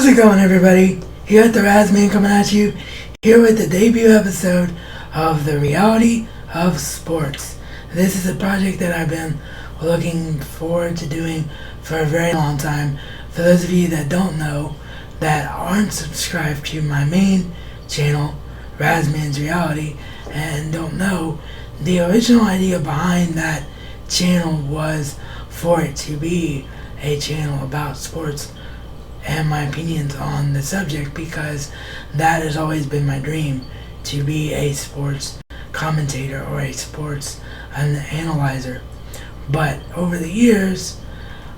How's it going, everybody? Here at the Razman coming at you, here with the debut episode of The Reality of Sports. This is a project that I've been looking forward to doing for a very long time. For those of you that don't know, that aren't subscribed to my main channel, Razman's Reality, and don't know, the original idea behind that channel was for it to be a channel about sports and my opinions on the subject, because that has always been my dream, to be a sports commentator or a sports analyzer. But over the years,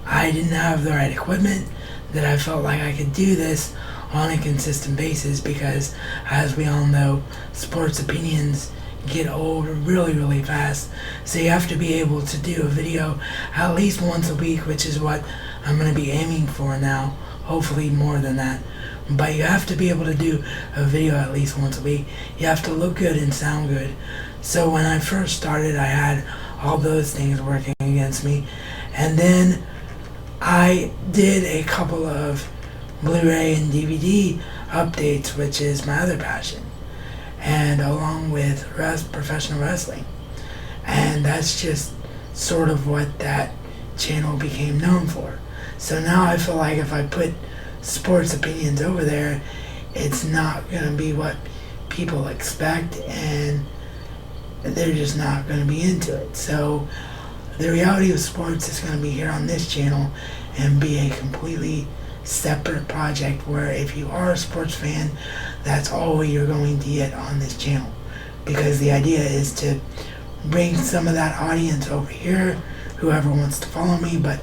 I didn't have the right equipment that I felt like I could do this on a consistent basis, because as we all know, sports opinions get old really fast. So you have to be able to do a video at least once a week, which is what I'm going to be aiming for now. Hopefully more than that. But you have to be able to do a video at least once a week. You have to look good and sound good. So when I first started, I had all those things working against me. And then I did a couple of Blu-ray and DVD updates, which is my other passion, and along with professional wrestling. And that's just sort of what that channel became known for. So now I feel like if I put sports opinions over there, it's not going to be what people expect, and they're just not going to be into it. So the reality of sports is going to be here on this channel and be a completely separate project, where if you are a sports fan, that's all you're going to get on this channel, because the idea is to bring some of that audience over here, whoever wants to follow me, but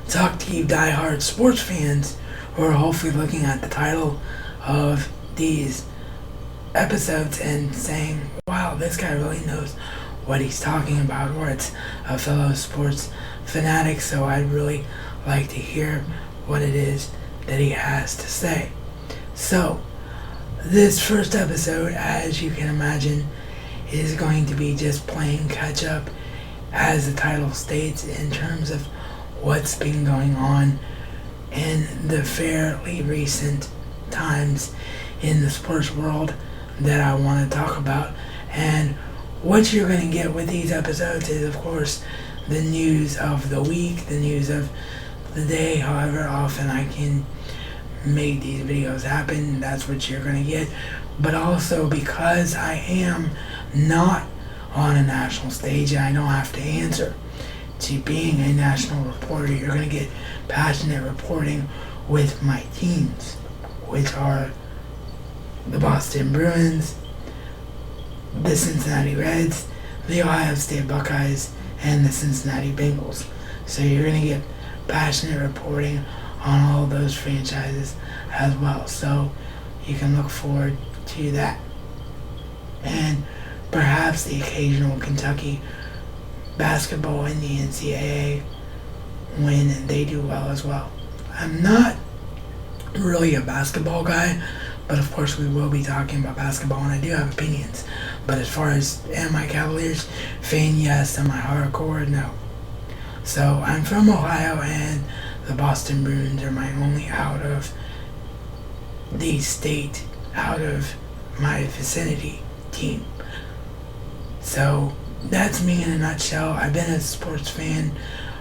talk to you diehard sports fans who are hopefully looking at the title of these episodes and saying, wow, this guy really knows what he's talking about, or it's a fellow sports fanatic, so I'd really like to hear what it is that he has to say. So this first episode, as you can imagine, is going to be just playing catch up, as the title states, in terms of what's been going on in the fairly recent times in the sports world that I want to talk about. And what you're going to get with these episodes is, of course, the news of the week, the news of the day, however often I can make these videos happen, that's what you're going to get. But also, because I am not on a national stage and I don't have to answer to being a national reporter, you're going to get passionate reporting with my teams, which are the Boston Bruins, the Cincinnati Reds, the Ohio State Buckeyes, and the Cincinnati Bengals. So you're going to get passionate reporting on all of those franchises as well. So you can look forward to that. And perhaps the occasional Kentucky basketball in the NCAA when they do well as well. I'm not really a basketball guy, but of course we will be talking about basketball, and I do have opinions. But as far as am I Cavaliers fan, yes. Am I hardcore? No. So I'm from Ohio, and the Boston Bruins are my only out of the state, out of my vicinity team. So that's me in a nutshell. I've been a sports fan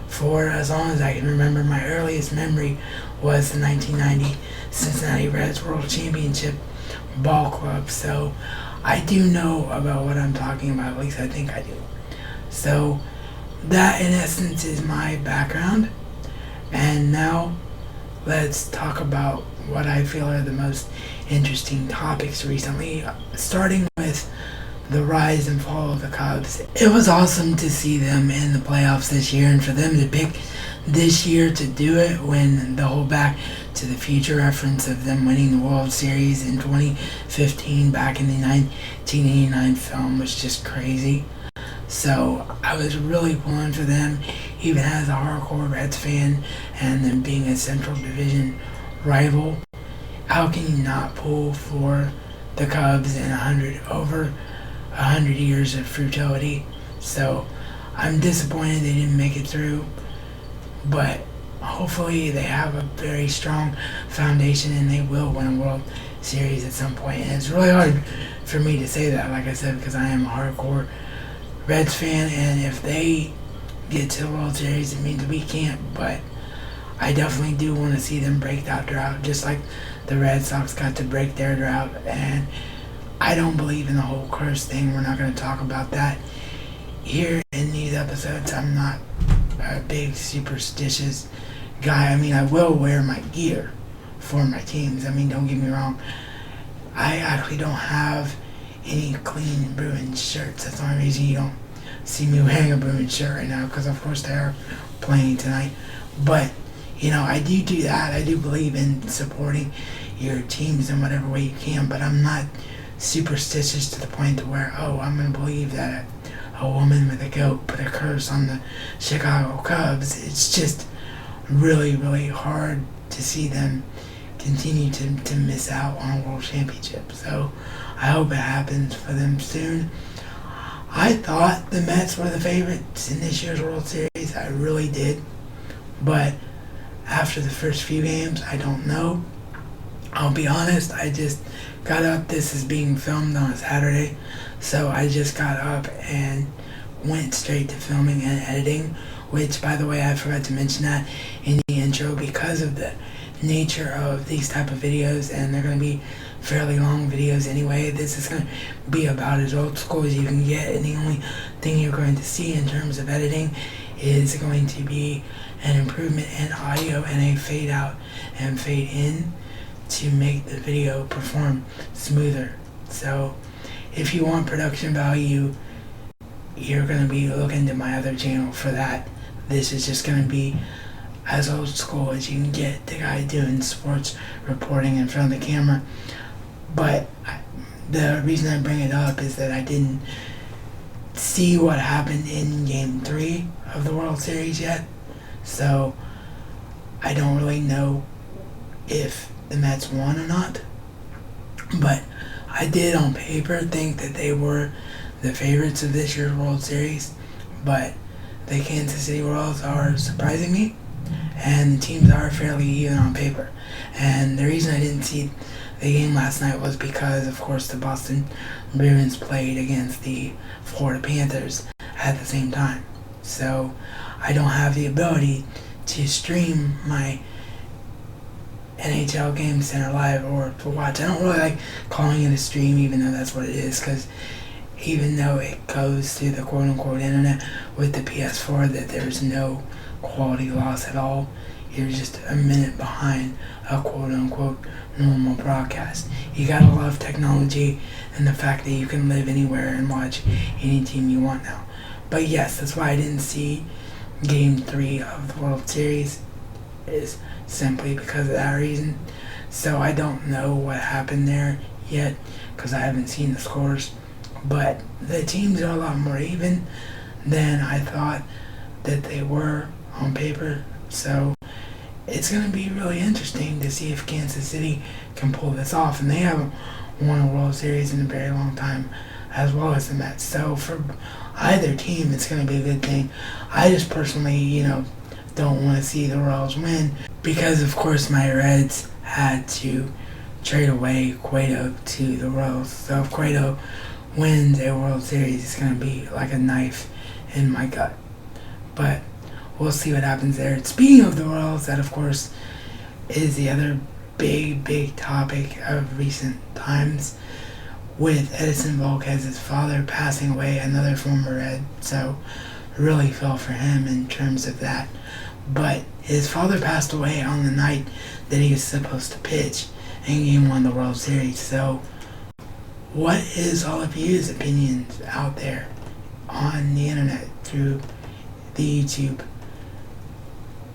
for as long as I can remember. My earliest memory was the 1990 Cincinnati Reds World Championship ball club. So I do know about what I'm talking about, at least I think I do. So that in essence is my background. And now let's talk about what I feel are the most interesting topics recently, starting with the rise and fall of the Cubs. It was awesome to see them in the playoffs this year, and for them to pick this year to do it when the whole Back to the Future reference of them winning the World Series in 2015 back in the 1989 film was just crazy. So I was really pulling for them, even as a hardcore Reds fan, and them being a Central Division rival. How can you not pull for the Cubs in over 100 years of futility? So I'm disappointed they didn't make it through, but hopefully they have a very strong foundation and they will win a World Series at some point. And it's really hard for me to say that, like I said, because I am a hardcore Reds fan, and if they get to the World Series, it means we can't. But I definitely do want to see them break that drought, just like the Red Sox got to break their drought. And I don't believe in the whole curse thing. We're not going to talk about that here in these episodes. I'm not a big superstitious guy. I mean, I will wear my gear for my teams. I mean, don't get me wrong. I actually don't have any clean Bruins shirts. That's the only reason you don't see me wearing a Bruins shirt right now, because of course they're playing tonight. But, I do that. I do believe in supporting your teams in whatever way you can, but I'm not superstitious to the point to where, I'm going to believe that a woman with a goat put a curse on the Chicago Cubs. It's just really, really hard to see them continue to miss out on a world championship. So I hope it happens for them soon. I thought the Mets were the favorites in this year's World Series. I really did. But after the first few games, I don't know. I'll be honest, I just got up. This is being filmed on a Saturday. So I just got up and went straight to filming and editing, which, by the way, I forgot to mention that in the intro, because of the nature of these type of videos, and they're going to be fairly long videos anyway. This is going to be about as old school as you can get, and the only thing you're going to see in terms of editing is going to be an improvement in audio and a fade out and fade in to make the video perform smoother. So if you want production value, you're going to be looking to my other channel for that. This is just going to be as old school as you can get, the guy doing sports reporting in front of the camera. But the reason I bring it up is that I didn't see what happened in Game 3 of the World Series yet. So I don't really know if the Mets won or not. But I did on paper think that they were the favorites of this year's World Series. But the Kansas City Royals are surprising me, and the teams are fairly even on paper. And the reason I didn't see the game last night was because, of course, the Boston Bruins played against the Florida Panthers at the same time. So I don't have the ability to stream my NHL Game Center Live or to watch. I don't really like calling it a stream, even though that's what it is, because even though it goes through the quote-unquote internet with the PS4, that there's no quality loss at all. You're just a minute behind a quote-unquote normal broadcast. You gotta love technology and the fact that you can live anywhere and watch any team you want now. But yes, that's why I didn't see Game 3 of the World Series, is simply because of that reason. So I don't know what happened there yet, because I haven't seen the scores. But the teams are a lot more even than I thought that they were on paper. So it's going to be really interesting to see if Kansas City can pull this off. And they haven't won a World Series in a very long time, as well as the Mets. So for either team, it's going to be a good thing. I just personally, don't want to see the Royals win, because, of course, my Reds had to trade away Cueto to the Royals. So if Cueto wins a World Series, it's going to be like a knife in my gut. But we'll see what happens there. Speaking of the Royals, that, of course, is the other big topic of recent times, with Edison Volquez's father passing away, another former Red. So really fell for him in terms of that. But his father passed away on the night that he was supposed to pitch in Game 1 of the World Series. So what is all of you's opinions out there on the internet through the YouTube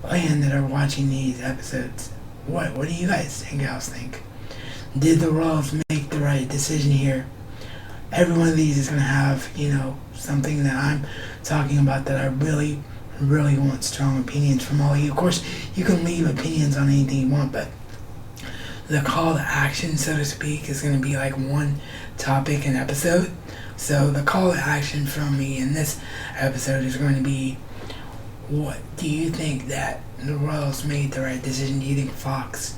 land that are watching these episodes? What do you guys think? Did the Royals make the right decision here? Every one of these is going to have, something that I'm talking about that I really want strong opinions from all of you. Of course, you can leave opinions on anything you want, but the call to action, so to speak, is going to be like one topic an episode. So the call to action from me in this episode is going to be, What do you think that the Royals made the right decision? Do you think Fox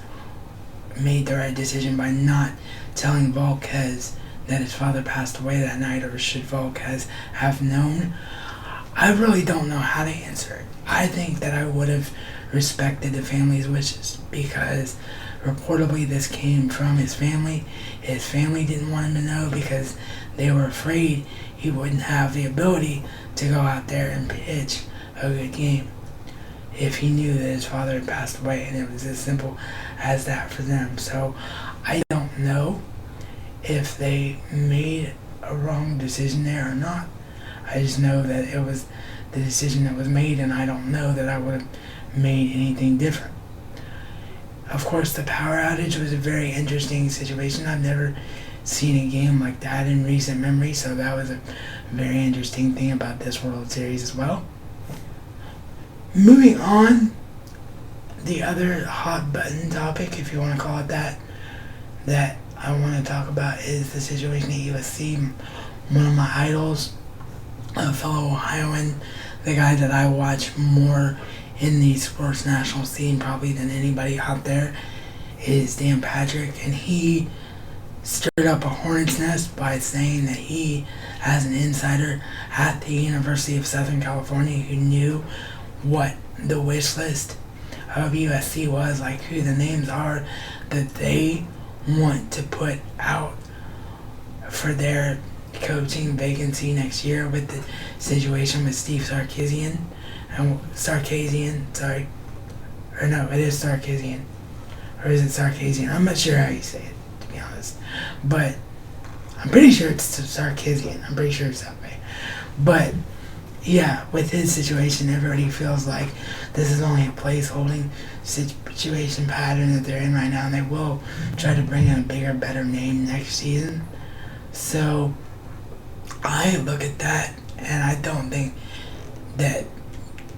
made the right decision by not telling Volquez that his father passed away that night, or should Volquez have known? I really don't know how to answer it. I think that I would have respected the family's wishes because reportedly this came from his family. His family didn't want him to know because they were afraid he wouldn't have the ability to go out there and pitch a good game if he knew that his father had passed away, and it was as simple as that for them. So I don't know if they made a wrong decision there or not. I just know that it was the decision that was made, and I don't know that I would have made anything different. Of course, the power outage was a very interesting situation. I've never seen a game like that in recent memory, so that was a very interesting thing about this World Series as well. Moving on, the other hot button topic, if you want to call it that I want to talk about is the situation at USC. One of my idols, a fellow Ohioan, the guy that I watch more in the sports national scene probably than anybody out there, is Dan Patrick, and he stirred up a hornet's nest by saying that he, as an insider at the University of Southern California, who knew what the wish list of USC was, like who the names are that they want to put out for their coaching vacancy next year with the situation with Steve Sarkisian. It is Sarkisian. Or is it Sarkisian? I'm not sure how you say it, to be honest. But I'm pretty sure it's Sarkisian. I'm pretty sure it's that way. But yeah, with his situation, everybody feels like this is only a placeholding situation pattern that they're in right now, and they will try to bring in a bigger, better name next season. So I look at that, and I don't think that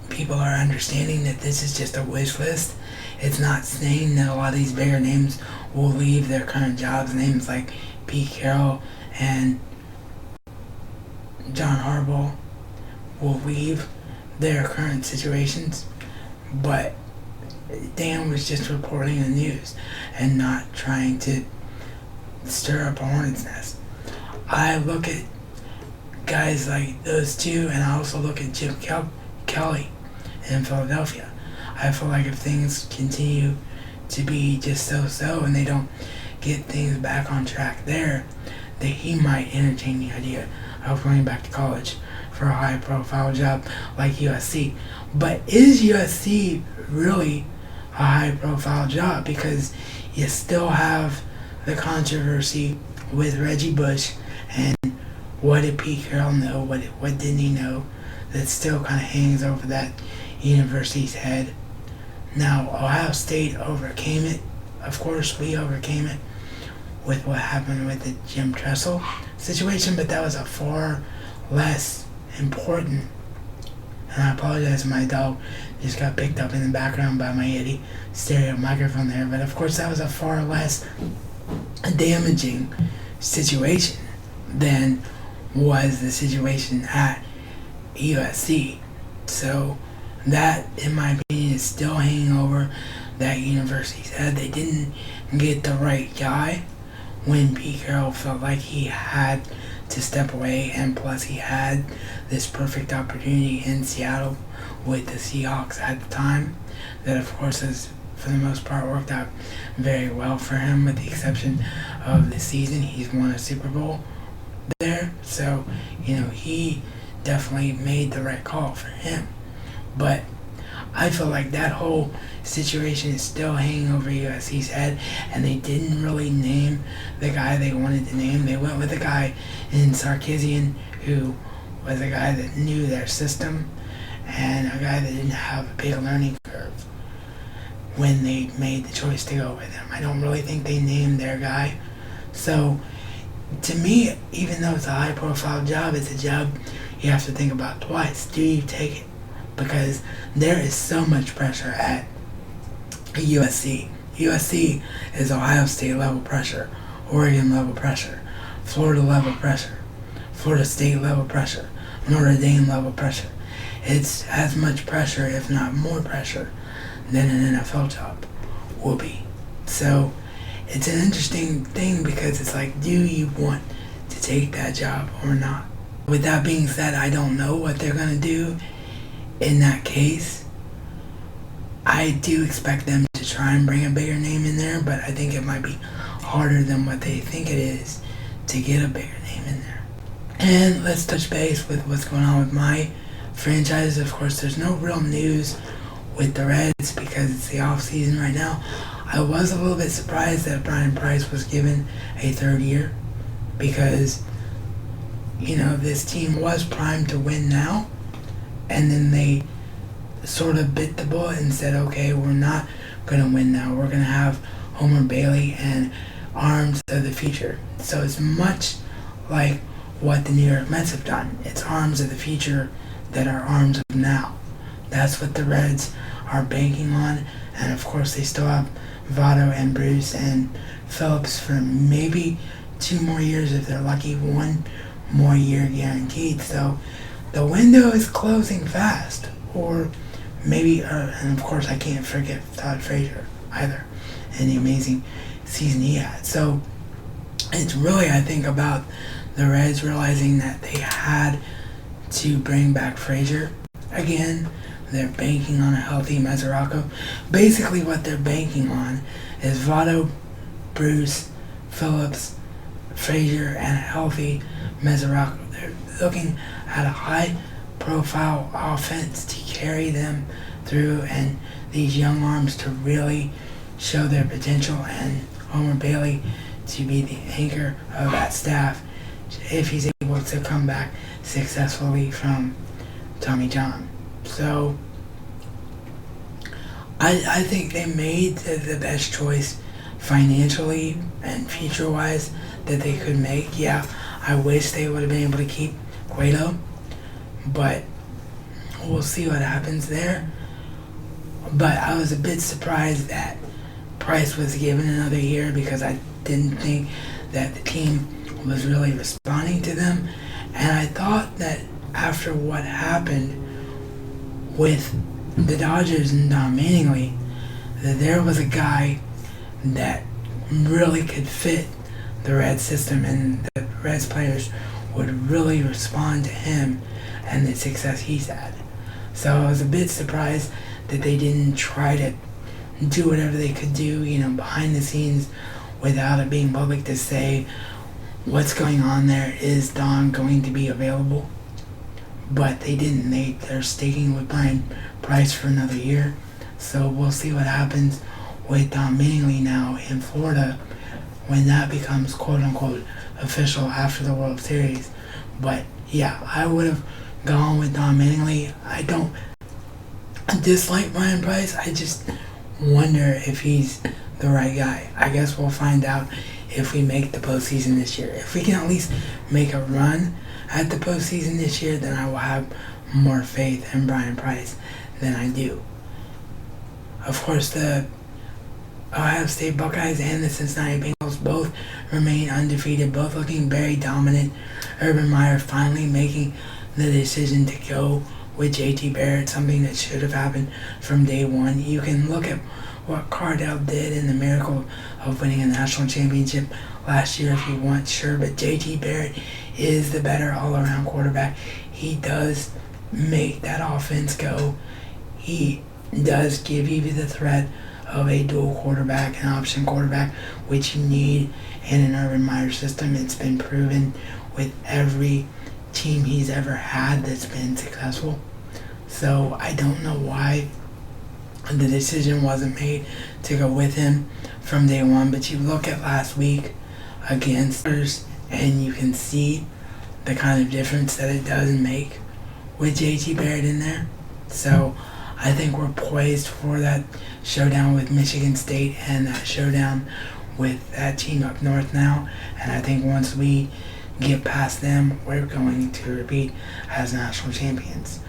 people are understanding that this is just a wish list. It's not saying that a lot of these bigger names will leave their current jobs. Names like Pete Carroll and John Harbaugh will leave their current situations, but Dan was just reporting the news and not trying to stir up a hornet's nest. I look at guys like those two, and I also look at Jim Kelly in Philadelphia. I feel like if things continue to be just so and they don't get things back on track there, that he might entertain the idea of going back to college for a high-profile job like USC. But is USC really a high-profile job? Because you still have the controversy with Reggie Bush and what did Pete Carroll know, what didn't he know, that still kind of hangs over that university's head. Now, Ohio State overcame it. Of course, we overcame it with what happened with the Jim Tressel situation, but that was a far less important, and I apologize, my dog just got picked up in the background by my Yeti stereo microphone there, but of course that was a far less damaging situation than was the situation at USC. So that, in my opinion, is still hanging over that university's head. They didn't get the right guy when Pete Carroll felt like he had to step away, and plus he had this perfect opportunity in Seattle with the Seahawks at the time that of course has for the most part worked out very well for him, with the exception of the season. He's won a Super Bowl there, so he definitely made the right call for him. But I feel like that whole situation is still hanging over USC's head, and they didn't really name the guy they wanted to name. They went with a guy in Sarkisian who was a guy that knew their system and a guy that didn't have a big learning curve when they made the choice to go with him. I don't really think they named their guy. So to me, even though it's a high profile job, it's a job you have to think about twice. Do you take it? Because there is so much pressure at USC. USC is Ohio State level pressure, Oregon level pressure, Florida level pressure, Florida State level pressure, Notre Dame level pressure. it's as much pressure, if not more pressure, than an NFL job will be. So it's an interesting thing because it's like, do you want to take that job or not? With that being said, I don't know what they're going to do in that case. I do expect them to try and bring a bigger name in there, but I think it might be harder than what they think it is to get a bigger name in there. And let's touch base with what's going on with my franchise. Of course, there's no real news with the Reds because it's the off season right now. I was a little bit surprised that Brian Price was given a third year because, this team was primed to win now, and then they sort of bit the bullet and said, okay, we're not going to win now. We're going to have Homer Bailey and arms of the future. So it's much like what the New York Mets have done. It's arms of the future that are arms of now. That's what the Reds are banking on. And of course, they still have Votto and Bruce and Phillips for maybe 2 more years if they're lucky, 1 more year guaranteed. So the window is closing fast. Or maybe, and of course, I can't forget Todd Frazier either, and the amazing season he had. So it's really, I think, about the Reds realizing that they had to bring back Frazier again. They're banking on a healthy Mesoraco. Basically, what they're banking on is Votto, Bruce, Phillips, Frazier, and a healthy Mesoraco. They're looking at a high-profile offense to carry them through, and these young arms to really show their potential, and Homer Bailey to be the anchor of that staff if he's able to come back successfully from Tommy John. So I think they made the best choice financially and future-wise that they could make. Yeah, I wish they would have been able to keep Cueto, but we'll see what happens there. But I was a bit surprised that Price was given another year because I didn't think that the team was really responding to them. And I thought that after what happened with the Dodgers and Don Mattingly, that there was a guy that really could fit the Reds system, and the Reds players would really respond to him and the success he's had. So I was a bit surprised that they didn't try to do whatever they could do, behind the scenes without it being public to say what's going on there. Is Don going to be available? But they didn't. They're sticking with Brian Price for another year. So we'll see what happens with Don Mattingly now in Florida when that becomes quote-unquote official after the World Series. But yeah, I would have gone with Don Mattingly. I don't dislike Brian Price. I just wonder if he's the right guy. I guess we'll find out if we make the postseason this year. If we can at least make a run at the postseason this year, then I will have more faith in Brian Price than I do. Of course, the Ohio State Buckeyes and the Cincinnati Bengals both remain undefeated, both looking very dominant. Urban Meyer finally making the decision to go with JT Barrett, something that should have happened from day one. You can look at what Cardell did in the miracle of winning a national championship last year if you want, sure, but JT Barrett is the better all-around quarterback. He does make that offense go. He does give you the threat of a dual quarterback, an option quarterback, which you need in an Urban Meyer system. It's been proven with every team he's ever had that's been successful. So I don't know why the decision wasn't made to go with him from day one, but you look at last week against others and you can see the kind of difference that it does make with JT Barrett in there. So I think we're poised for that showdown with Michigan State and that showdown with that team up north now. And I think once we get past them, we're going to repeat as national champions.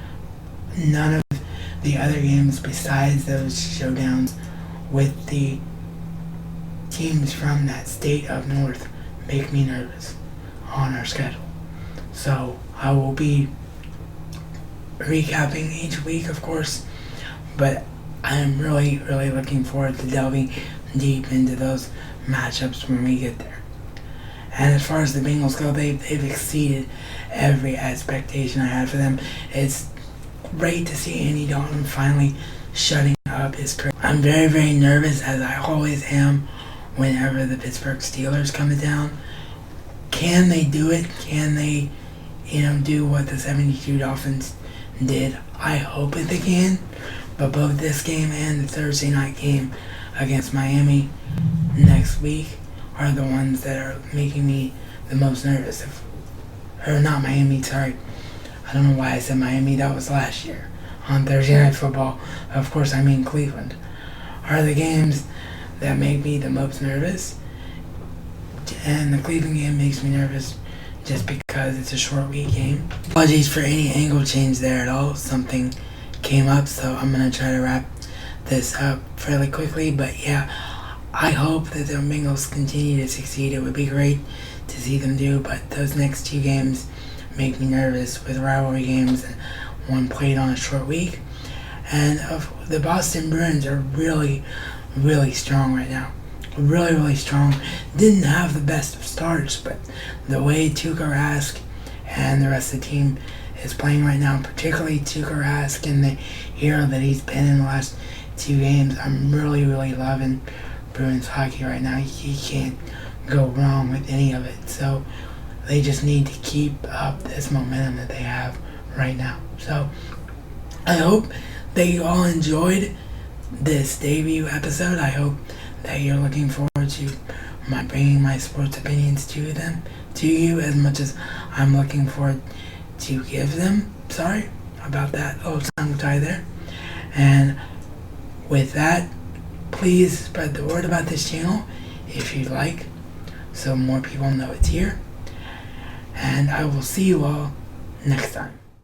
None of the other games besides those showdowns with the teams from that state up north make me nervous on our schedule. So I will be recapping each week, of course, but I'm really, really looking forward to delving deep into those matchups when we get there. And as far as the Bengals go, they've exceeded every expectation I had for them. It's great to see Andy Dalton finally shutting up his career. I'm very, very nervous, as I always am, whenever the Pittsburgh Steelers come to town. Can they do it? Can they, do what the 72 Dolphins did? I hope that they can. But both this game and the Thursday night game against Miami next week are the ones that are making me the most nervous. Or not Miami, sorry. I don't know why I said Miami. That was last year on Thursday Night Football. Of course, I mean Cleveland. Are the games that make me the most nervous. And the Cleveland game makes me nervous just because it's a short week game. Apologies for any angle change there at all. Something came up, so I'm going to try to wrap this up fairly quickly. But yeah, I hope that the Bengals continue to succeed. It would be great to see them do, but those next two games make me nervous with rivalry games and one played on a short week. And the Boston Bruins are really, really strong right now. Really, really strong. Didn't have the best of starts, but the way Tuukka Rask and the rest of the team is playing right now, particularly Tuukka Rask and the hero that he's been in the last two games, I'm really, really loving Bruins hockey right now. You can't go wrong with any of it. So they just need to keep up this momentum that they have right now. So I hope that you all enjoyed this debut episode. I hope that you're looking forward to bringing my sports opinions to you as much as I'm looking forward to give them. Sorry about that little tongue tie there. And with that, please spread the word about this channel if you'd like, so more people know it's here. And I will see you all next time.